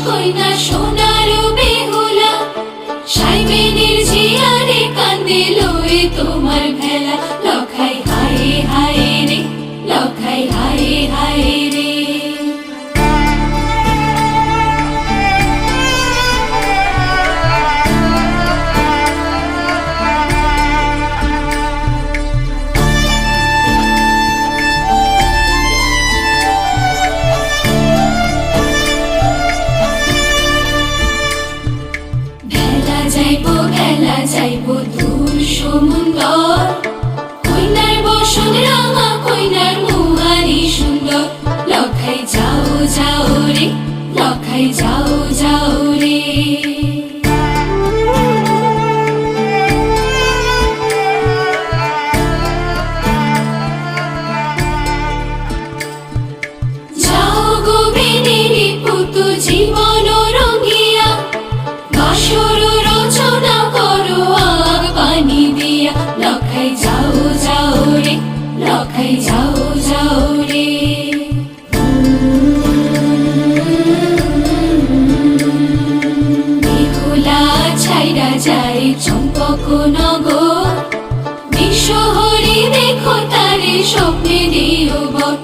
কইনা সোনার বেহুলা সাইবেনের জিয়ারে কান্দে লয়ে তোমার ভেলা লখাই হায় হায় রে লখাই হায় হায় রে ভেলা যাইব দূর সমুন্দর কইনার বসন রাঙা কইনার মুহারি সুন্দর লখাই যাও যাও রে লখাই যাও যাও রে যাও গো বেনেরি পুতু জীবন রঙিয়া বাসর রচনা করো আগ পানি দিয়া লখাই যাও যাও রে লখাই যাও যাও রে বেহুলা ছাইরা যায় চম্পক নগর বিশ্বহরি দেখো তারে স্বপ্নে দিও বর